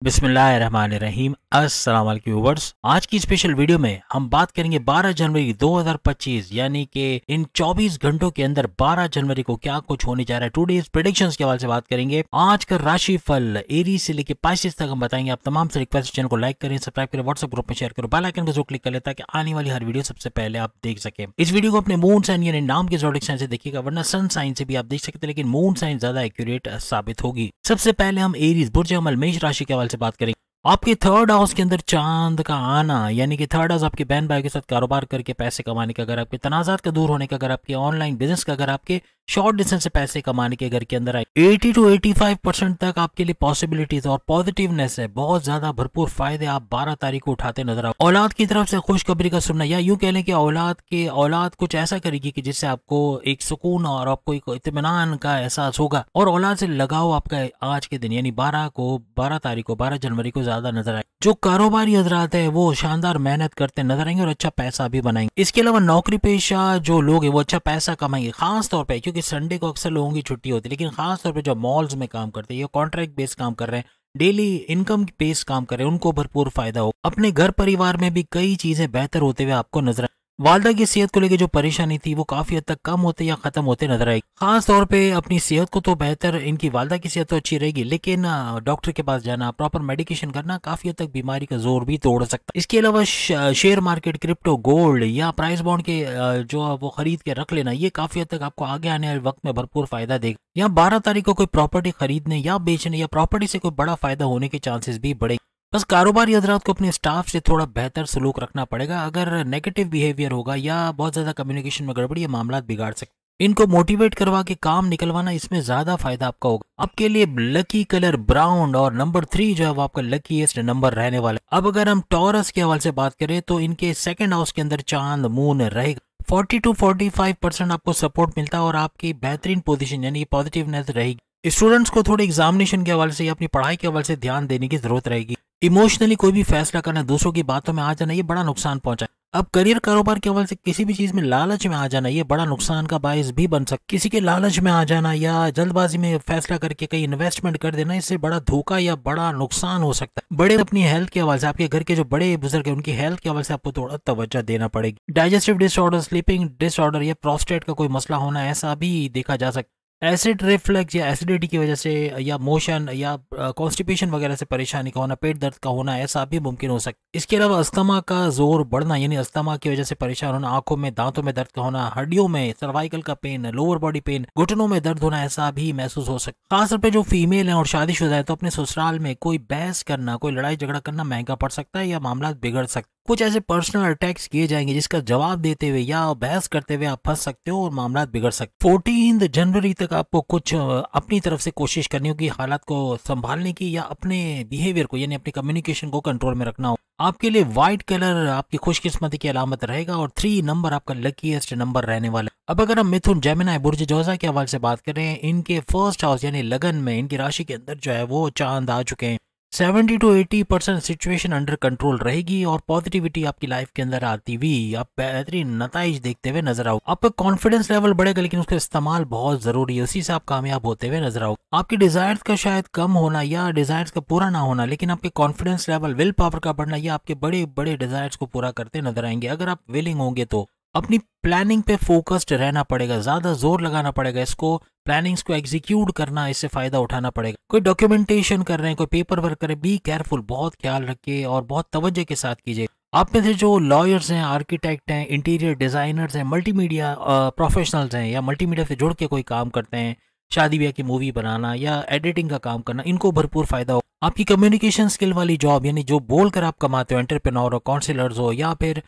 बिस्मिल्लाहिर्रहमानिर्रहीम। अस्सलाम वालेकुम व्यूअर्स। आज की स्पेशल वीडियो में हम बात करेंगे 12 जनवरी 2025 यानी कि इन 24 घंटों के अंदर 12 जनवरी को क्या कुछ होने जा रहा है। टुडेज प्रेडिक्शंस के हवाले से बात करेंगे। आज का राशि फल एरीज से लेकर पाइसेस तक हम बताएंगे। आप तमाम से रिक्वेस्ट चैनल को लाइक करें, सब्सक्राइब करें, व्हाट्सएप ग्रुप में शेयर करो, बेल आइकन को जो क्लिक कर लें ताकि आने वाली हर वीडियो सबसे पहले आप देख सके। इस वीडियो को अपने मून साइन यानी नाम के ज़ोडिक साइन से देखिएगा, वरना सन साइन से भी आप देख सकते हैं, लेकिन मून साइन ज्यादा एक्यूरेट साबित होगी। सबसे पहले हम एरीज बुर्ज अमल मेष राशि के हवाले से बात करेंगे। आपके थर्ड हाउस के अंदर चांद का आना यानी कि थर्ड हाउस आपके बहन भाई के साथ कारोबार करके पैसे कमाने का, अगर आपके तनाजात का दूर होने का, अगर आपके ऑनलाइन बिजनेस का, अगर आपके शॉर्ट डिस्टेंस से पैसे कमाने के घर के अंदर आए 80 to 85% तक आपके लिए पॉसिबिलिटीज और पॉजिटिवनेस है। बहुत ज्यादा भरपूर फायदे आप 12 तारीख को उठाते नजर आओ। औलाद की तरफ से खुशखबरी का सुनना, या यूं कह लें कि औलाद कुछ ऐसा करेगी कि जिससे आपको एक सुकून और आपको एक इत्मीनान का एहसास होगा, और औलाद से लगाव आपका आज के दिन यानी 12 तारीख को 12 जनवरी को ज्यादा नजर आए। जो कारोबारी हजरात है वो शानदार मेहनत करते नजर आएंगे और अच्छा पैसा भी बनाएंगे। इसके अलावा नौकरी पेशा जो लोग हैं वो अच्छा पैसा कमाएंगे, खास तौर पे क्योंकि संडे को अक्सर लोगों की छुट्टी होती है, लेकिन खास तौर पे जो मॉल्स में काम करते हैं या कॉन्ट्रैक्ट बेस्ड काम कर रहे हैं, डेली इनकम बेस्ड काम कर रहे हैं, उनको भरपूर फायदा हो। अपने घर परिवार में भी कई चीजें बेहतर होते हुए आपको नजर आए। वालदा की सेहत को लेकर जो परेशानी थी वो काफी हद तक कम होते या खत्म होते नजर आएगी। खास तौर पे अपनी सेहत को तो बेहतर, इनकी वालदा की सेहत तो अच्छी रहेगी, लेकिन डॉक्टर के पास जाना, प्रॉपर मेडिकेशन करना काफी हद तक बीमारी का जोर भी तोड़ सकता है। इसके अलावा शेयर मार्केट, क्रिप्टो, गोल्ड या प्राइस बॉन्ड के जो वो खरीद के रख लेना, ये काफी हद तक आपको आगे आने वाले वक्त में भरपूर फायदा देगा। यहाँ 12 तारीख को कोई प्रॉपर्टी खरीदने या बेचने या प्रॉपर्टी से कोई बड़ा फायदा होने के चांसेस भी बढ़े। बस कारोबारी हजरात को अपने स्टाफ से थोड़ा बेहतर सलूक रखना पड़ेगा। अगर नेगेटिव बिहेवियर होगा या बहुत ज्यादा कम्युनिकेशन में गड़बड़ी, मामला बिगाड़ सकते। इनको मोटिवेट करवा के काम निकलवाना, इसमें ज्यादा फायदा आपका होगा। आपके लिए लकी कलर ब्राउन और नंबर 3 जो है वो आपका लकीएस्ट नंबर रहने वाला है। अब अगर हम टॉरस के हवाले से बात करें तो इनके सेकंड हाउस के अंदर चांद मून रहेगा। 40 to 45% आपको सपोर्ट मिलता है और आपकी बेहतरीन पोजीशन यानी पॉजिटिवनेस रहेगी। स्टूडेंट्स को थोड़े एग्जामिनेशन के हवाले से या अपनी पढ़ाई के हवाले से ध्यान देने की जरूरत रहेगी। इमोशनली कोई भी फैसला करना, दूसरों की बातों में आ जाना, ये बड़ा नुकसान पहुंचाए। अब करियर कारोबार के हवाले से किसी भी चीज में लालच में आ जाना, ये बड़ा नुकसान का बायस भी बन सकता। किसी के लालच में आ जाना या जल्दबाजी में फैसला करके कहीं इन्वेस्टमेंट कर देना, इससे बड़ा धोखा या बड़ा नुकसान हो सकता है। बड़े अपनी हेल्थ के हवाले से, आपके घर के जो बड़े बुजुर्ग हैं उनकी हेल्थ के हवाले से आपको थोड़ा तवज्जो देना पड़ेगी। डाइजेस्टिव डिसऑर्डर, स्लीपिंग डिसऑर्डर या प्रोस्टेट का कोई मसला होना, ऐसा भी देखा जा सकता है। एसिड रिफ्लक्स या एसिडिटी की वजह से या मोशन या कॉन्स्टिपेशन वगैरह से परेशानी का होना, पेट दर्द का होना, ऐसा भी मुमकिन हो सकता है। इसके अलावा अस्थमा का जोर बढ़ना यानी अस्थमा की वजह से परेशान होना, आंखों में दांतों में दर्द का होना, हड्डियों में सर्वाइकल का पेन, लोअर बॉडी पेन, घुटनों में दर्द होना, ऐसा भी महसूस हो सकता है। खासतौर पे जो फीमेल है और शादीशुदा है तो अपने ससुराल में कोई बहस करना, कोई लड़ाई झगड़ा करना महंगा पड़ सकता है या मामला बिगड़ सकता है। कुछ ऐसे पर्सनल अटैक्स किए जाएंगे जिसका जवाब देते हुए या बहस करते हुए आप फंस सकते हो और मामला बिगड़ सकते। 14 जनवरी तक आपको कुछ अपनी तरफ से कोशिश करनी होगी हालात को संभालने की, या अपने बिहेवियर को यानी अपनी कम्युनिकेशन को कंट्रोल में रखना हो। आपके लिए व्हाइट कलर आपकी खुशकिस्मती की अलामत रहेगा और 3 नंबर आपका लकीएस्ट नंबर रहने वाला है। अब अगर हम मिथुन, जेमिनी, बुर्ज जोजा के हवाले से बात करें, इनके फर्स्ट हाउस यानी लगन में इनकी राशि के अंदर जो है वो चांद आ चुके हैं। 70 to 80% सिचुएशन अंडर कंट्रोल रहेगी और पॉजिटिविटी आपकी लाइफ के अंदर आती हुई आप बेहतरीन नताइज देखते हुए नजर आओ। आपका कॉन्फिडेंस लेवल बढ़ेगा, लेकिन उसका इस्तेमाल बहुत जरूरी है, उसी से आप कामयाब होते हुए नजर आओ। आपकी डिजायर्स का शायद कम होना या डिजायर्स का पूरा ना होना, लेकिन आपके कॉन्फिडेंस लेवल, विल पावर का बढ़ना, या आपके बड़े बड़े डिजायर्स को पूरा करते नजर आएंगे। अगर आप विलिंग होंगे तो अपनी प्लानिंग पे फोकस्ड रहना पड़ेगा, ज्यादा जोर लगाना पड़ेगा, इसको प्लानिंग्स को एग्जीक्यूट करना, इससे फायदा उठाना पड़ेगा। कोई डॉक्यूमेंटेशन कर रहे हैं, कोई पेपर वर्क कर रहे हैं, बी केयरफुल, बहुत ख्याल रखिए और बहुत तवज्जो के साथ कीजिए। आप में से जो लॉयर्स हैं, आर्किटेक्ट हैं, इंटीरियर डिजाइनर्स हैं, मल्टीमीडिया प्रोफेशनल्स हैं या मल्टीमीडिया से जुड़ के कोई काम करते हैं, शादी ब्याह की मूवी बनाना या एडिटिंग का काम करना, इनको भरपूर फायदा हो। आपकी कम्युनिकेशन स्किल वाली जॉब यानी जो बोलकर आप कमाते हो, एंटरप्रेन्योर हो, काउंसलर्स हो या फिर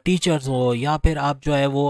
टीचर्स हो, या फिर आप जो है वो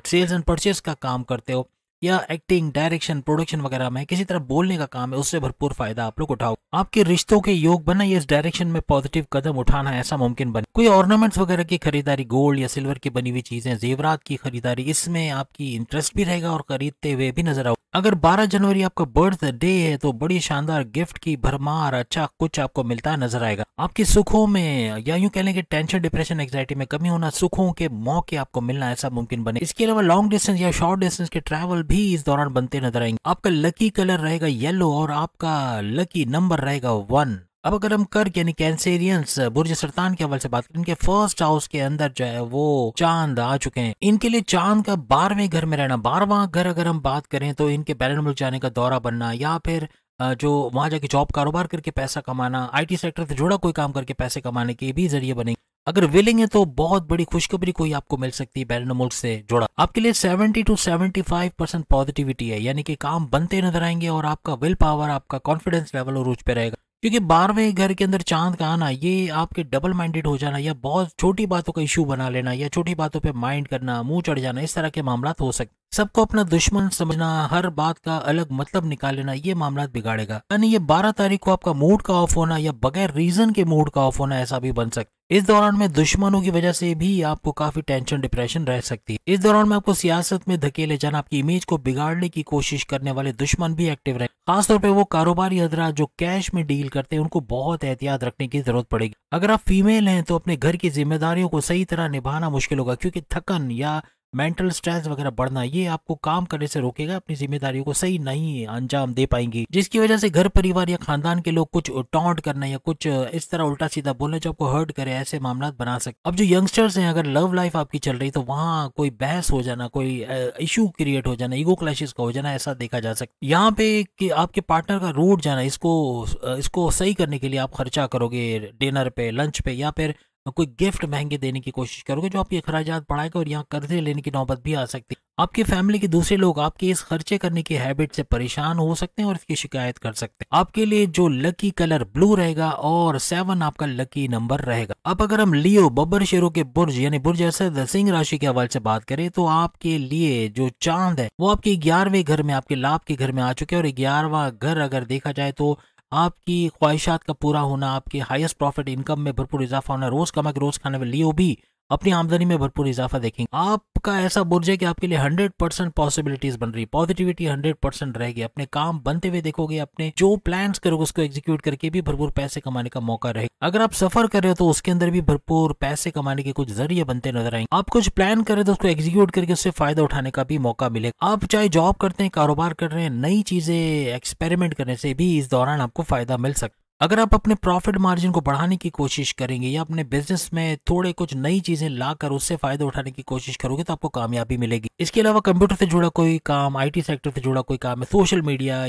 सेल्स एंड परचेस का काम करते हो, या एक्टिंग, डायरेक्शन, प्रोडक्शन वगैरह में किसी तरह बोलने का काम है, उससे भरपूर फायदा आप लोग उठाओ। आपके रिश्तों के योग बना, ये इस डायरेक्शन में पॉजिटिव कदम उठाना ऐसा मुमकिन बने। कोई ऑर्नामेंट्स वगैरह की खरीदारी, गोल्ड या सिल्वर की बनी हुई चीजें, जेवरात की खरीदारी, इसमें आपकी इंटरेस्ट भी रहेगा और खरीदते हुए भी नजर आओ। अगर 12 जनवरी आपका बर्थडे है तो बड़ी शानदार गिफ्ट की भरमार, अच्छा कुछ आपको मिलता नजर आएगा। आपके सुखों में या यूं कह लें कि टेंशन, डिप्रेशन, एंग्जाइटी में कमी होना, सुखों के मौके आपको मिलना ऐसा मुमकिन बने। इसके अलावा लॉन्ग डिस्टेंस या शॉर्ट डिस्टेंस के ट्रैवल भी इस दौरान बनते नजर आएंगे। आपका लकी कलर रहेगा येलो और आपका लकी नंबर रहेगा 1। अब अगर हम कर्क यानी कैंसेरियंस बुर्ज सरतान के हवाले से बात करें, इनके फर्स्ट हाउस के अंदर जो है वो चांद आ चुके हैं। इनके लिए चांद का 12वें घर में रहना, 12वां घर अगर हम बात करें तो इनके बैरन मुल्क जाने का दौरा बनना या फिर जो वहां जाके जॉब कारोबार करके पैसा कमाना, आईटी सेक्टर से जुड़ा कोई काम करके पैसे कमाने के भी जरिए बनेंगे। अगर विलिंग है तो बहुत बड़ी खुशखबरी कोई आपको मिल सकती है बैरन मुल्क से जुड़ा। आपके लिए 70 to 75% पॉजिटिविटी है, यानी कि काम बनते नजर आएंगे और आपका विल पावर, आपका कॉन्फिडेंस लेवल और उच्च पे रहेगा। क्योंकि 12वें घर के अंदर चांद का आना, ये आपके डबल माइंडेड हो जाना या बहुत छोटी बातों का इशू बना लेना या छोटी बातों पे माइंड करना, मुंह चढ़ जाना, इस तरह के मामला हो सकते। सबको अपना दुश्मन समझना, हर बात का अलग मतलब निकाल लेना, ये मामला बिगाड़ेगा। यानी ये 12 तारीख को आपका मूड का ऑफ होना या बगैर रीजन के मूड का ऑफ होना, ऐसा भी बन सकता। इस दौरान में दुश्मनों की वजह से भी आपको काफी टेंशन, डिप्रेशन रह सकती है। इस दौरान में आपको सियासत में धकेले जाना, आपकी इमेज को बिगाड़ने की कोशिश करने वाले दुश्मन भी एक्टिव रहे। खासतौर पे वो कारोबारी हजरात जो कैश में डील करते हैं, उनको बहुत एहतियात रखने की जरूरत पड़ेगी। अगर आप फीमेल हैं तो अपने घर की जिम्मेदारियों को सही तरह निभाना मुश्किल होगा, क्योंकि थकन या मेंटल स्ट्रेस वगैरह बढ़ना, ये आपको काम करने से रोकेगा, अपनी जिम्मेदारियों को सही नहीं अंजाम दे पाएंगी, जिसकी वजह से घर परिवार या खानदान के लोग कुछ टॉन्ट करना या कुछ इस तरह उल्टा सीधा बोलना जो आपको हर्ट करे, ऐसे मामला बना सकते। अब जो यंगस्टर्स हैं, अगर लव लाइफ आपकी चल रही तो वहाँ कोई बहस हो जाना, कोई इशू क्रिएट हो जाना, ईगो क्लैशेस का हो जाना, ऐसा देखा जा सकता। यहाँ पे कि आपके पार्टनर का रूठ जाना, इसको सही करने के लिए आप खर्चा करोगे डिनर पे, लंच पे, या फिर कोई गिफ्ट महंगे देने की कोशिश करोगे जो आपके अखराजात बढ़ाएगा और यहाँ कर्जे लेने की नौबत भी आ सकती है। आपकी फैमिली के दूसरे लोग आपके इस खर्चे करने की हैबिट से परेशान हो सकते हैं और इसकी शिकायत कर सकते हैं। आपके लिए जो लकी कलर ब्लू रहेगा और 7 आपका लकी नंबर रहेगा। अब अगर हम लियो बब्बर शेरों के बुर्ज यानी बुर्ज असद सिंह राशि के हवाले से बात करें तो आपके लिए जो चांद है वो आपके 11वें घर में, आपके लाभ के घर में आ चुके हैं। और 11वां घर अगर देखा जाए तो आपकी ख्वाहिशात का पूरा होना, आपके हाईएस्ट प्रॉफिट इनकम में भरपूर इजाफा होना, रोज कमा के रोज खाने में लियो भी अपनी आमदनी में भरपूर इजाफा देखेंगे। आपका ऐसा बुर्ज है कि आपके लिए 100% पॉसिबिलिटीज बन रही है, पॉजिटिविटी 100% रहेगी। अपने काम बनते हुए देखोगे, अपने जो प्लान्स करोगे उसको एग्जीक्यूट करके भी भरपूर पैसे कमाने का मौका रहेगा। अगर आप सफर कर रहे हो तो उसके अंदर भी भरपूर पैसे कमाने के कुछ जरिए बनते नजर आएंगे। आप कुछ प्लान कर रहे हो तो उसको एग्जीक्यूट करके उससे फायदा उठाने का भी मौका मिलेगा। आप चाहे जॉब करते हैं, कारोबार कर रहे हैं, नई चीजें एक्सपेरिमेंट करने से भी इस दौरान आपको फायदा मिल सकता है। अगर आप अपने प्रॉफिट मार्जिन को बढ़ाने की कोशिश करेंगे या अपने बिजनेस में थोड़े कुछ नई चीजें लाकर उससे फायदा उठाने की कोशिश करोगे तो आपको कामयाबी मिलेगी। इसके अलावा कंप्यूटर से जुड़ा कोई काम, आईटी सेक्टर से जुड़ा कोई काम है, सोशल मीडिया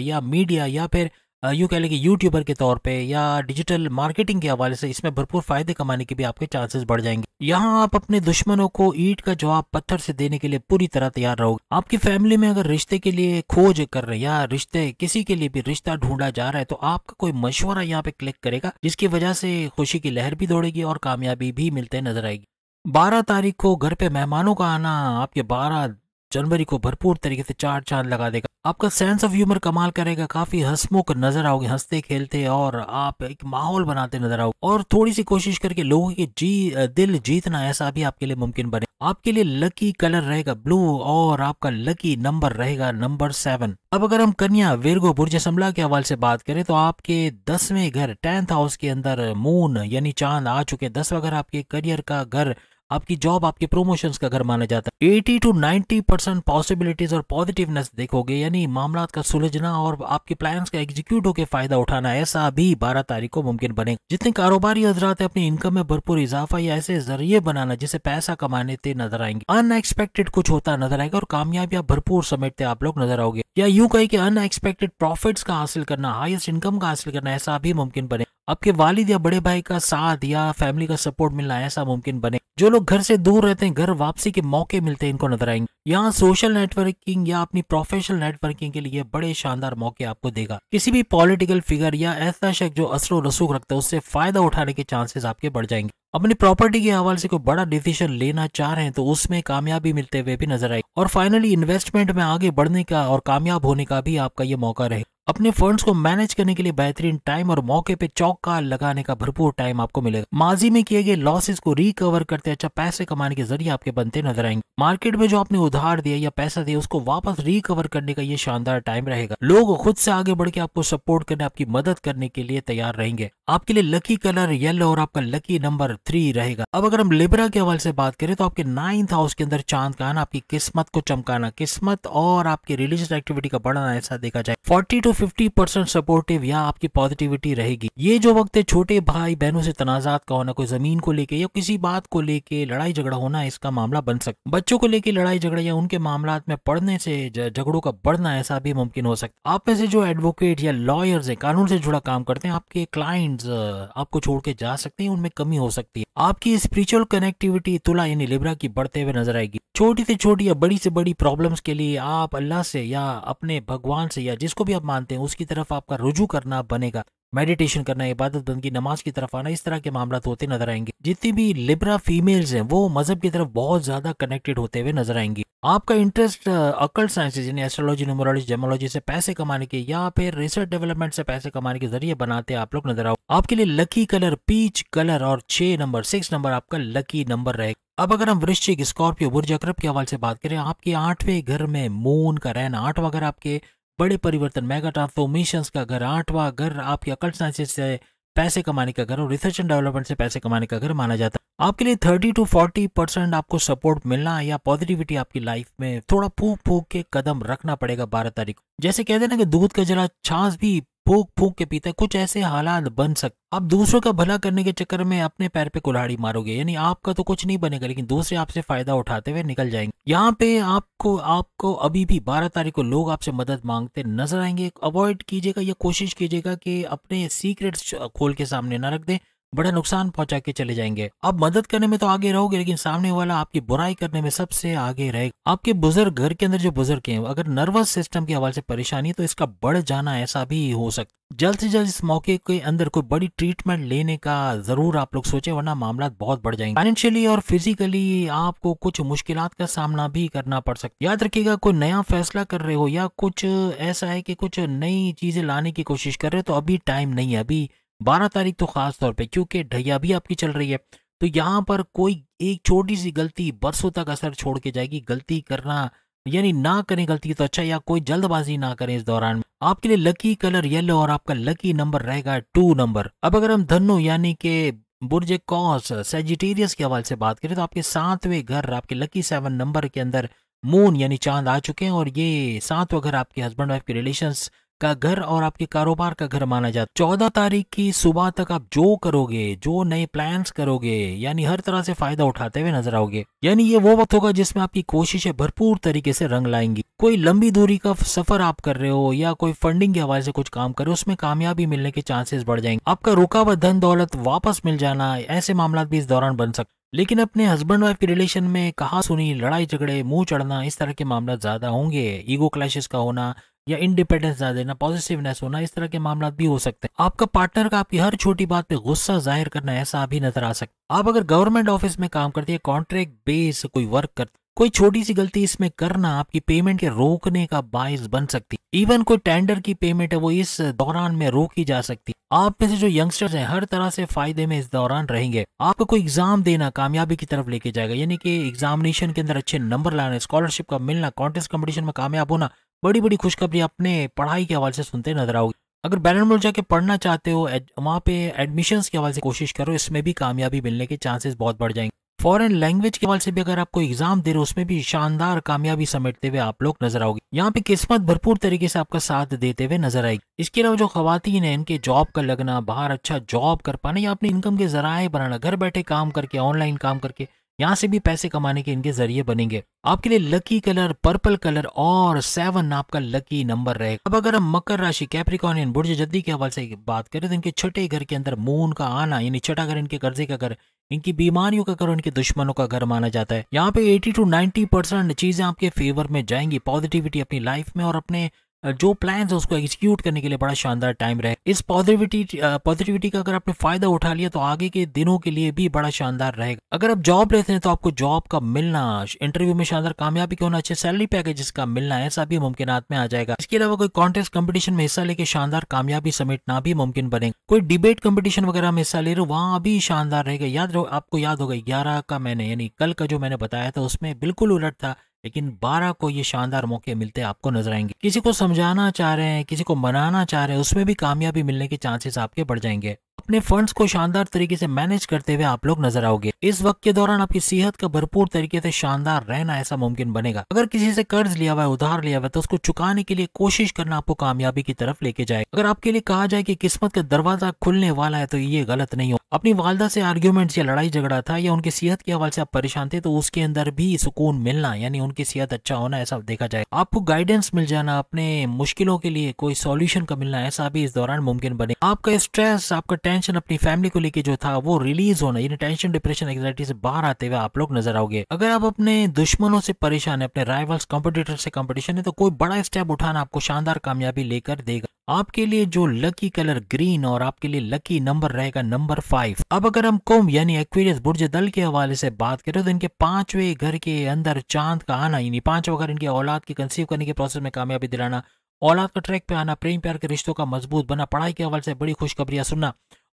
या फिर यूँ कह लें कि यूट्यूबर के तौर पे या डिजिटल मार्केटिंग के हवाले से, इसमें भरपूर फायदे कमाने के भी आपके चांसेस बढ़ जाएंगे। यहाँ आप अपने दुश्मनों को ईंट का जवाब पत्थर से देने के लिए पूरी तरह तैयार रहोगे। आपकी फैमिली में अगर रिश्ते के लिए खोज कर रहे हैं या रिश्ते किसी के लिए भी रिश्ता ढूंढा जा रहा है तो आपका कोई मशवरा यहाँ पे क्लिक करेगा, जिसकी वजह से खुशी की लहर भी दौड़ेगी और कामयाबी भी मिलते नजर आएगी। 12 तारीख को घर पे मेहमानों का आना आपके 12 जनवरी को भरपूर तरीके से 4 चांद लगा देगा। आपका सेंस ऑफ ह्यूमर कमाल करेगा, काफी हंसमुख नजर आओगे, हंसते खेलते, और आप एक माहौल बनाते नजर आओगे। और थोड़ी सी कोशिश करके लोगों के दिल जीतना, ऐसा भी आपके लिए मुमकिन बने। आपके लिए लकी कलर रहेगा ब्लू और आपका लकी नंबर रहेगा नंबर 7। अब अगर हम कन्या विर्गो बुर्ज समला के हवाले से बात करें तो आपके 10वें घर 10th हाउस के अंदर मून यानी चांद आ चुके। 10वां घर आपके करियर का घर, आपकी जॉब, आपके प्रमोशंस का घर माना जाता है। 80 to 90% पॉसिबिलिटीज और पॉजिटिवनेस देखोगे, यानी मामलात का सुलझना और आपके प्लान्स का एग्जीक्यूट होकर फायदा उठाना, ऐसा भी 12 तारीख को मुमकिन बनेगा। जितने कारोबारी हजरात है अपनी इनकम में भरपूर इजाफा या ऐसे जरिए बनाना जिससे पैसा कमाने ते नजर आएंगे। अनएक्सपेक्टेड कुछ होता नजर आएगा और कामयाबियां भरपूर समेटते आप लोग नजर आओगे। या यूं कहे कि अनएक्सपेक्टेड प्रॉफिट्स का हासिल करना, हाईएस्ट इनकम का हासिल करना, ऐसा भी मुमकिन बने। आपके वालिद या बड़े भाई का साथ या फैमिली का सपोर्ट मिलना, ऐसा मुमकिन बने। जो लोग घर से दूर रहते हैं, घर वापसी के मौके मिलते हैं, इनको नजर आएंगे। यहाँ सोशल नेटवर्किंग या अपनी प्रोफेशनल नेटवर्किंग के लिए बड़े शानदार मौके आपको देगा। किसी भी पॉलिटिकल फिगर या ऐसा शख्स जो असर रसूख रखता है उससे फायदा उठाने के चांसेस आपके बढ़ जाएंगे। अपनी प्रॉपर्टी के हवाले से कोई बड़ा डिसीजन लेना चाह रहे हैं तो उसमें कामयाबी मिलते हुए भी नजर आएगी। और फाइनली इन्वेस्टमेंट में आगे बढ़ने का और कामयाब होने का भी आपका ये मौका रहे। अपने फंड्स को मैनेज करने के लिए बेहतरीन टाइम और मौके पे चौका लगाने का भरपूर टाइम आपको मिलेगा। माजी में किए गए लॉसेस को रिकवर करते अच्छा पैसे कमाने के जरिए आपके बनते नजर आएंगे। मार्केट में जो आपने उधार दिया या पैसा दिया उसको वापस रिकवर करने का ये शानदार टाइम रहेगा। लोग खुद से आगे बढ़ के आपको सपोर्ट करने, आपकी मदद करने के लिए तैयार रहेंगे। आपके लिए लकी कलर येलो और आपका लकी नंबर 3 रहेगा। अब अगर हम लिब्रा के हवाले से बात करें तो आपके 9th हाउस के अंदर चांद का आना आपकी किस्मत को चमकाना, किस्मत और आपकी रिलीजियस एक्टिविटी का बढ़ना, ऐसा देखा जाए। 40 to 50% सपोर्टिव या आपकी पॉजिटिविटी रहेगी। ये जो वक्त है छोटे भाई बहनों से तनाजात का होना, कोई जमीन को लेके या किसी बात को लेके लड़ाई झगड़ा होना, इसका मामला बन सकता। बच्चों को लेके लड़ाई झगड़ा या उनके मामलात में पढ़ने से झगड़ों का बढ़ना, ऐसा भी मुमकिन हो सकता। आप में से जो एडवोकेट या लॉयर्स है, कानून से जुड़ा काम करते हैं, आपके क्लाइंट्स आपको छोड़ के जा सकते हैं, उनमें कमी हो सकती है। आपकी स्पिरिचुअल कनेक्टिविटी तुला यानी लिब्रा की बढ़ते हुए नजर आएगी। छोटी से छोटी या बड़ी से बड़ी प्रॉब्लम्स के लिए आप अल्लाह से या अपने भगवान से या जिसको भी आप मानते हैं उसकी तरफ आपका रुजू करना बनेगा। मेडिटेशन करना, इबादत बंदगी, नमाज की तरफ आना, इस तरह के मामला होते नजर आएंगे। जितनी भी लिब्रा फीमेल्स हैं वो मजहब की तरफ बहुत ज्यादा कनेक्टेड होते हुए नजर आएंगी। आपका इंटरेस्ट अकल्ट साइंसेज यानी एस्ट्रोलॉजी, न्यूमरोलॉजी, जेमोलॉजी से पैसे कमाने के या फिर रिसर्च डेवलपमेंट से पैसे कमाने के जरिए बनाते आप लोग नजर आओ। आपके लिए लकी कलर पीच कलर और 6 नंबर 6 नंबर आपका लकी नंबर रहेगा। अब अगर हम वृश्चिक, स्कॉर्पियो, बुर्ज अकरब के हवाले से बात करें, आपके 8वें घर में मून का रहना, 8वां घर आपके बड़े परिवर्तन, मेगा ट्रांसफॉर्मेशंस का घर, 8वां घर आपके अकल्ट साइंसेज से पैसे कमाने का घर और रिसर्च एंड डेवलपमेंट से पैसे कमाने का घर माना जाता है। आपके लिए 30 to 40% आपको सपोर्ट मिलना या पॉजिटिविटी आपकी लाइफ में थोड़ा फूक फूक के कदम रखना पड़ेगा 12 तारीख को। जैसे कहते हैं ना कि दूध का जला छाछ भी फूक फूक के पीता है, कुछ ऐसे हालात बन सकते। आप दूसरों का भला करने के चक्कर में अपने पैर पे कुल्हाड़ी मारोगे, यानी आपका तो कुछ नहीं बनेगा लेकिन दूसरे आपसे फायदा उठाते हुए निकल जाएंगे। यहाँ पे आपको अभी भी 12 तारीख को लोग आपसे मदद मांगते नजर आएंगे। अवॉइड कीजिएगा या कोशिश कीजिएगा कि अपने सीक्रेट्स खोल के सामने ना रख दें, बड़ा नुकसान पहुंचा के चले जाएंगे। अब मदद करने में तो आगे रहोगे लेकिन सामने वाला आपकी बुराई करने में सबसे आगे रहेगा। आपके बुजुर्ग, घर के अंदर जो बुजुर्ग हैं, अगर नर्वस सिस्टम के हवाले से परेशानी तो इसका बढ़ जाना ऐसा भी हो सकता। जल्द से जल्द इस मौके के अंदर कोई बड़ी ट्रीटमेंट लेने का जरूर आप लोग सोचे, वरना मामला बहुत बढ़ जाएंगे। फाइनेंशियली और फिजिकली आपको कुछ मुश्किलात का सामना भी करना पड़ सकता। याद रखिएगा, कोई नया फैसला कर रहे हो या कुछ ऐसा है कि कुछ नई चीजें लाने की कोशिश कर रहे हो तो अभी टाइम नहीं है। अभी 12 तारीख तो खास तौर पे, क्योंकि ढैया भी आपकी चल रही है, तो यहाँ पर कोई एक छोटी सी गलती बरसों तक असर छोड़ के जाएगी। गलती करना यानी ना करें गलती तो अच्छा, या कोई जल्दबाजी ना करें इस दौरान। आपके लिए लकी कलर येलो और आपका लकी नंबर रहेगा 2 नंबर। अब अगर हम धनु यानी कि बुर्ज कौस, सेजिटेरियस के हवाले से बात करें तो आपके 7वें घर, आपके लकी 7 नंबर के अंदर मून यानी चांद आ चुके हैं और ये 7वां घर आपके हस्बैंड वाइफ के रिलेशंस का घर और आपके कारोबार का घर माना जाता है। 14 तारीख की सुबह तक आप जो करोगे, जो नए प्लान्स करोगे, यानी हर तरह से फायदा उठाते हुए नजर आओगे। यानी ये वो वक्त होगा जिसमें आपकी कोशिशें भरपूर तरीके से रंग लाएंगी। कोई लंबी दूरी का सफर आप कर रहे हो या कोई फंडिंग के हवाले से कुछ काम कर रहे हो, उसमें कामयाबी मिलने के चांसेस बढ़ जाएंगे। आपका रुका हुआ धन दौलत वापस मिल जाना, ऐसे मामला भी इस दौरान बन सकते। लेकिन अपने हस्बैंड वाइफ के रिलेशन में कहा सुनी, लड़ाई झगड़े, मुंह चढ़ना, इस तरह के मामला ज्यादा होंगे। ईगो क्लैशेस का होना या इंडिपेंडेंस ज्यादा देना, पॉजिटिवनेस होना, इस तरह के मामला भी हो सकते हैं। आपका पार्टनर का आपकी हर छोटी बात पे गुस्सा जाहिर करना, ऐसा भी नजर आ सकता है। आप अगर गवर्नमेंट ऑफिस में काम करते हैं, कॉन्ट्रैक्ट बेस कोई वर्क करते, कोई छोटी सी गलती इसमें करना आपकी पेमेंट के रोकने का बायस बन सकती। इवन कोई टेंडर की पेमेंट है वो इस दौरान में रोकी जा सकती। आप में से जो यंगस्टर्स हैं हर तरह से फायदे में इस दौरान रहेंगे। आपको कोई एग्जाम देना कामयाबी की तरफ लेके जाएगा, यानी कि एग्जामिनेशन के अंदर अच्छे नंबर लाना, स्कॉलरशिप का मिलना, कॉन्टेस्ट कंपटीशन में कामयाब होना, बड़ी बड़ी खुशखबरी अपने पढ़ाई के हवाले से सुनते नजर आओगे। अगर बैरन मुल्क जाके पढ़ना चाहते हो, वहाँ पे एडमिशंस के हवाले से कोशिश करो, इसमें भी कामयाबी मिलने के चांसेस बहुत बढ़ जाएंगे। फॉरेन लैंग्वेज के हवाले से भी अगर आप कोई एग्जाम दे रहे हो, उसमें भी शानदार कामयाबी समेटते हुए आप लोग नजर आओगे। यहाँ पे किस्मत भरपूर तरीके से आपका साथ देते हुए नजर आएगी। इसके अलावा जो खवातीन है, इनके जॉब का लगना, बाहर अच्छा जॉब कर पाना या अपनी इनकम के जराए बनाना, घर बैठे काम करके, ऑनलाइन काम करके, यहाँ से भी पैसे कमाने के इनके जरिए बनेंगे। आपके लिए लकी कलर पर्पल कलर और 7 आपका लकी नंबर रहेगा। अब अगर हम मकर राशि, कैप्रिकॉर्नियन, बुर्ज जद्दी के हवाले से बात करें तो इनके छठे घर के अंदर मून का आना, यानी छठा घर इनके कर्जे का घर, इनकी बीमारियों का घर, इनके दुश्मनों का घर माना जाता है। यहाँ पे 80 to 90% चीजें आपके फेवर में जाएंगी। पॉजिटिविटी अपनी लाइफ में और अपने जो प्लान्स है उसको एग्जीक्यूट करने के लिए बड़ा शानदार टाइम रहे। इस पॉजिटिविटी का अगर आपने फायदा उठा लिया तो आगे के दिनों के लिए भी बड़ा शानदार रहेगा। अगर आप जॉब लेते हैं तो आपको जॉब का मिलना, इंटरव्यू में शानदार कामयाबी के होना, अच्छे सैलरी पैकेजेस का मिलना, ऐसा भी मुमकिनात में आ जाएगा। इसके अलावा कोई कॉन्टेस्ट कंपटीशन में हिस्सा लेके शानदार कामयाबी समेटना भी मुमकिन बनेगा। कोई डिबेट कंपटीशन वगैरह में हिस्सा ले रहे हो, वहां भी शानदार रहेगा। आपको याद होगा 11 का मैंने यानी कल का जो मैंने बताया था उसमें बिल्कुल उलट था, लेकिन 12 को ये शानदार मौके मिलते आपको नजर आएंगे। किसी को समझाना चाह रहे हैं, किसी को मनाना चाह रहे हैं, उसमें भी कामयाबी मिलने के चांसेस आपके बढ़ जाएंगे। अपने फंड्स को शानदार तरीके से मैनेज करते हुए आप लोग नजर आओगे। इस वक्त के दौरान आपकी सेहत का भरपूर तरीके से शानदार रहना ऐसा मुमकिन बनेगा। अगर किसी से कर्ज लिया हुआ है, उधार लिया हुआ है, तो उसको चुकाने के लिए कोशिश करना आपको कामयाबी की तरफ लेके जाए। अगर आपके लिए कहा जाए कि किस्मत का दरवाजा खुलने वाला है तो ये गलत नहीं हो। अपनी वालदा से आर्ग्यूमेंट्स या लड़ाई झगड़ा था या उनकी सेहत के हवाले से आप परेशान थे, तो उसके अंदर भी सुकून मिलना यानी उनकी सेहत अच्छा होना ऐसा देखा जाए। आपको गाइडेंस मिल जाना, अपने मुश्किलों के लिए कोई सॉल्यूशन का मिलना ऐसा भी इस दौरान मुमकिन बने। आपका स्ट्रेस, आपका टेंशन अपनी फैमिली को लेके जो था वो रिलीज होना, यानी टेंशन, डिप्रेशन, एंग्जाइटी से बाहर आते हुए आप लोग नजर आओगे। अगर आप अपने दुश्मनों से परेशान है, अपने राइवल्स, कंपटीटर से कंपटीशन है, तो कोई बड़ा स्टेप उठाना आपको शानदार कामयाबी लेकर देगा। आपके लिए जो लकी कलर ग्रीन और आपके लिए लकी नंबर रहेगा नंबर 5। अब अगर हम कुंभ यानी एक्वेरियस बुर्ज दल के हवाले से बात करें तो इनके 5वें घर के अंदर चांद का आना, यानी 5वां घर इनके औलाद की कंसीव करने के प्रोसेस में कामयाबी दिलाना, औलाद का ट्रैक पे आना, प्रेम प्यार के रिश्तों का मजबूत बना, पढ़ाई के हवाले से बड़ी खुशखबरियां सुनना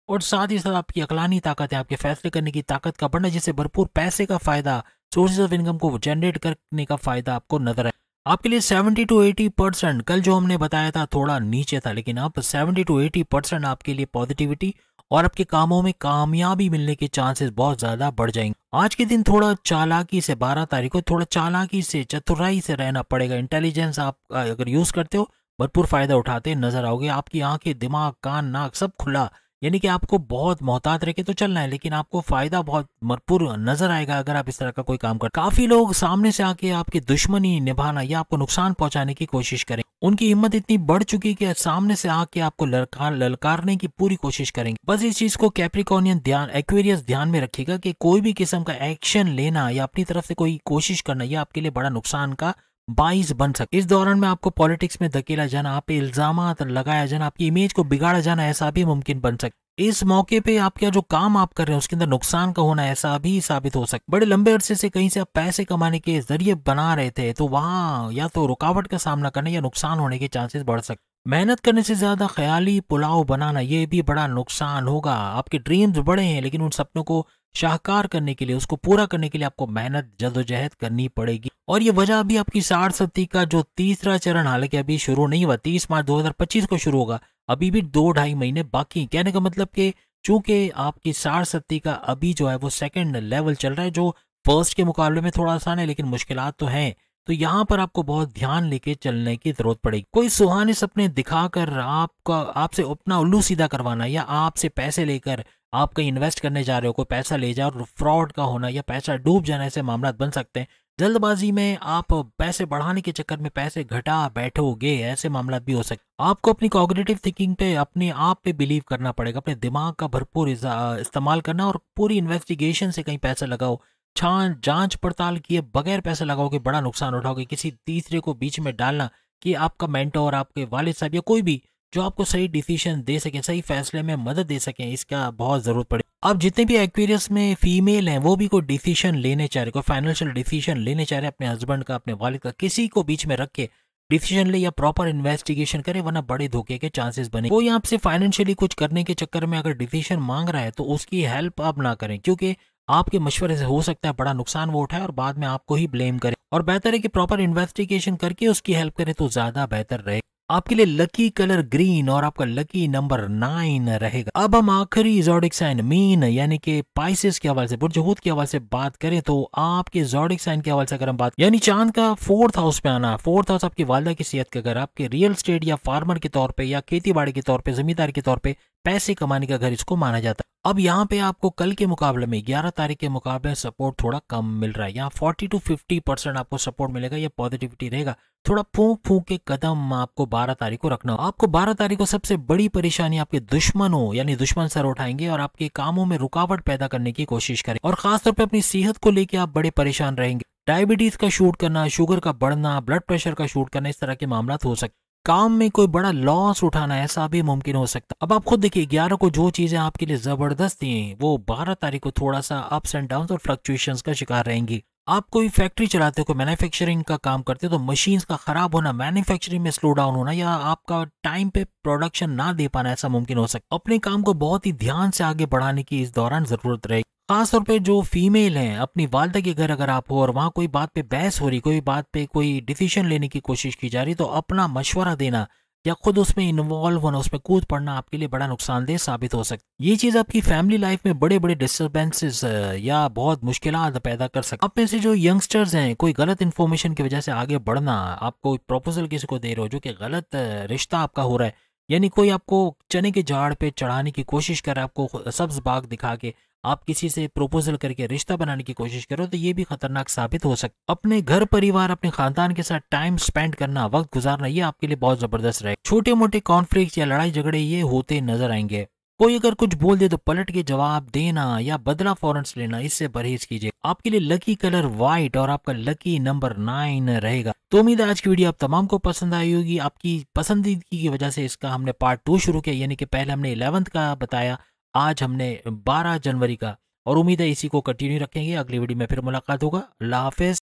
और साथ ही साथ आपकी अकलानी ताकत है, आपके फैसले करने की ताकत का बढ़ना, जिससे भरपूर पैसे का फायदा, सोर्सेज ऑफ इनकम को जनरेट करने का फायदा आपको नजर आए। आपके लिए 70 to 80%, कल जो हमने बताया था थोड़ा नीचे था, लेकिन अब 70 to 80% आपके लिए पॉजिटिविटी और आपके कामों में कामयाबी मिलने के चांसेस बहुत ज्यादा बढ़ जाएंगे। आज के दिन थोड़ा चालाकी से, 12 तारीख को थोड़ा चालाकी से, चतुराई से रहना पड़ेगा। इंटेलिजेंस आप अगर यूज करते हो भरपूर फायदा उठाते नजर आओगे। आपकी आंखें, दिमाग, कान, नाक सब खुला, यानी कि आपको बहुत मोहतात रह के तो चलना है, लेकिन आपको फायदा बहुत भरपूर नजर आएगा अगर आप इस तरह का कोई काम कर। काफी लोग सामने से आके आपकी दुश्मनी निभाना या आपको नुकसान पहुंचाने की कोशिश करें। उनकी हिम्मत इतनी बढ़ चुकी है कि सामने से आके आपको ललकारने की पूरी कोशिश करेंगे। बस इस चीज को कैप्रिकॉर्नियन ध्यान, एक्वेरियस ध्यान में रखिएगा कि कोई भी किस्म का एक्शन लेना या अपनी तरफ से कोई कोशिश करना यह आपके लिए बड़ा नुकसान का बाइस बन सकते। इस दौरान में आपको पॉलिटिक्स में धकेला जाना, आप पे इल्जामात लगाया जाना, आपकी इमेज को बिगाड़ा जाना ऐसा भी मुमकिन बन सकता। इस मौके पे आपका जो काम आप कर रहे हैं उसके अंदर नुकसान का होना ऐसा भी साबित हो सकता। बड़े लंबे अरसे से कहीं से आप पैसे कमाने के जरिए बना रहे थे, तो वहां या तो रुकावट का सामना करने या नुकसान होने के चांसेस बढ़ सकते। मेहनत करने से ज्यादा ख्याली पुलाव बनाना ये भी बड़ा नुकसान होगा। आपके ड्रीम्स बड़े हैं, लेकिन उन सपनों को शाहकार करने के लिए, उसको पूरा करने के लिए आपको मेहनत, जद्दोजहद करनी पड़ेगी। और ये वजह अभी आपकी 60-70 का जो तीसरा चरण, हालांकि अभी शुरू नहीं हुआ, 30 मार्च 2025 को शुरू होगा, अभी भी 2-2.5 महीने बाकी। कहने का मतलब कि चूंकि आपकी 60-70 का अभी जो है वो सेकंड लेवल चल रहा है, जो फर्स्ट के मुकाबले में थोड़ा आसान है, लेकिन मुश्किलात तो हैं। तो यहाँ पर आपको बहुत ध्यान लेके चलने की जरूरत पड़ेगी। कोई सुहाने सपने दिखाकर आपसे अपना उल्लू सीधा करवाना या आपसे पैसे लेकर आप कहीं इन्वेस्ट करने जा रहे हो, कोई पैसा ले जाओ और फ्रॉड का होना या पैसा डूब जाना, ऐसे मामला बन सकते हैं। जल्दबाजी में आप पैसे बढ़ाने के चक्कर में पैसे घटा बैठोगे, ऐसे मामला भी हो सकते। आपको अपनी कॉग्निटिव थिंकिंग पे, अपने आप पे बिलीव करना पड़ेगा, अपने दिमाग का भरपूर इस्तेमाल करना और पूरी इन्वेस्टिगेशन से कहीं पैसा लगाओ। जांच पड़ताल किए बगैर पैसा लगाओगे बड़ा नुकसान उठाओगे। किसी तीसरे को बीच में डालना कि आपका मेंटोर, आपके वालिद साहब या कोई भी जो आपको सही डिसीजन दे सके, सही फैसले में मदद दे सके, इसका बहुत जरूरत पड़े। अब जितने भी एक्वेरियस में फीमेल हैं वो भी कोई डिसीजन लेने चाह रहे, कोई फाइनेंशियल डिसीजन लेने चाह रहे, अपने हस्बैंड का, अपने वालिद का, किसी को बीच में रख के डिसीजन ले या प्रॉपर इन्वेस्टिगेशन करे, वरना बड़े धोखे के चांसेस बने। कोई आपसे फाइनेंशियली कुछ करने के चक्कर में अगर डिसीजन मांग रहा है तो उसकी हेल्प आप ना करें, क्योंकि आपके मशवरे से हो सकता है बड़ा नुकसान वो उठाए और बाद में आपको ही ब्लेम करे। और बेहतर है कि प्रॉपर इन्वेस्टिगेशन करके उसकी हेल्प करें तो ज्यादा बेहतर रहे। आपके लिए लकी कलर ग्रीन और आपका लकी नंबर 9 रहेगा। अब हम आखिरी ज़ोडिक साइन मीन यानी कि पाइसेस के हवाले से, बुर्ज हूत के हवाले से बात करें तो आपके ज़ोडिक साइन के हवाले से अगर हम बात, यानी चांद का 4th हाउस पे आना, 4th हाउस आपकी वालदा की सेहत का घर, आपके रियल स्टेट या फार्मर के तौर पे या खेती बाड़ी के तौर पे, जमींदार के तौर पे पैसे कमाने का घर इसको माना जाता है। अब यहाँ पे आपको कल के मुकाबले में 11 तारीख के मुकाबले सपोर्ट थोड़ा कम मिल रहा है। यहाँ 40 to 50% आपको सपोर्ट मिलेगा, ये पॉजिटिविटी रहेगा। थोड़ा फूंक फूंक के कदम आपको 12 तारीख को रखना हो। आपको 12 तारीख को सबसे बड़ी परेशानी आपके दुश्मनों यानी दुश्मन सर उठाएंगे और आपके कामों में रुकावट पैदा करने की कोशिश करें, और खासतौर पर अपनी सेहत को लेकर आप बड़े परेशान रहेंगे। डायबिटीज का शूट करना, शुगर का बढ़ना, ब्लड प्रेशर का शूट करना, इस तरह के मामला हो सकते। काम में कोई बड़ा लॉस उठाना ऐसा भी मुमकिन हो सकता। अब आप खुद देखिए 11 को जो चीजें आपके लिए जबरदस्त थी वो 12 तारीख को थोड़ा सा अप्स एंड डाउन और फ्लक्चुएशंस का शिकार रहेंगी। आप कोई फैक्ट्री चलाते हो, कोई मैन्युफैक्चरिंग का काम करते हो, तो मशीन्स का खराब होना, मैन्युफैक्चरिंग में स्लो डाउन होना या आपका टाइम पे प्रोडक्शन ना दे पाना ऐसा मुमकिन हो सकता। अपने काम को बहुत ही ध्यान से आगे बढ़ाने की इस दौरान जरूरत रहेगी। खासतौर पे जो फीमेल हैं, अपनी वालदा के घर अगर आप हो और वहाँ कोई बात पे बहस हो रही, कोई बात पे कोई डिसीजन लेने की कोशिश की जा रही, तो अपना मशवरा देना या खुद उसमें इन्वॉल्व होना, उसमें कूद पड़ना आपके लिए बड़ा नुकसानदेह साबित हो सकता है। ये चीज़ आपकी फैमिली लाइफ में बड़े बड़े डिस्टर्बेंसेस या बहुत मुश्किलात पैदा कर सकते हैं। आप में से जो यंगस्टर्स हैं, कोई गलत इन्फॉर्मेशन की वजह से आगे बढ़ना, आप कोई प्रपोजल किसी को दे रहे हो जो कि गलत रिश्ता आपका हो रहा है, यानी कोई आपको चने के झाड़ पे चढ़ाने की कोशिश कर रहा है, आपको सब्ज बाग दिखा के आप किसी से प्रपोजल करके रिश्ता बनाने की कोशिश करो, तो ये भी खतरनाक साबित हो सकता है। अपने घर परिवार, अपने खानदान के साथ टाइम स्पेंड करना, वक्त गुजारना, ये आपके लिए बहुत जबरदस्त रहेगा। छोटे मोटे कॉन्फ्लिक्ट या लड़ाई झगड़े ये होते नजर आएंगे। कोई अगर कुछ बोल दे तो पलट के जवाब देना या बदला फौरन से लेना, इससे परहेज कीजिए। आपके लिए लकी कलर व्हाइट और आपका लकी नंबर 9 रहेगा। तो उम्मीद है आज की वीडियो आप तमाम को पसंद आई होगी। आपकी पसंदीदगी की वजह से इसका हमने पार्ट 2 शुरू किया, यानी कि पहले हमने 11th का बताया, आज हमने 12 जनवरी का, और उम्मीद है इसी को कंटिन्यू रखेंगे। अगली वीडियो में फिर मुलाकात होगा। अल्लाह हाफिज।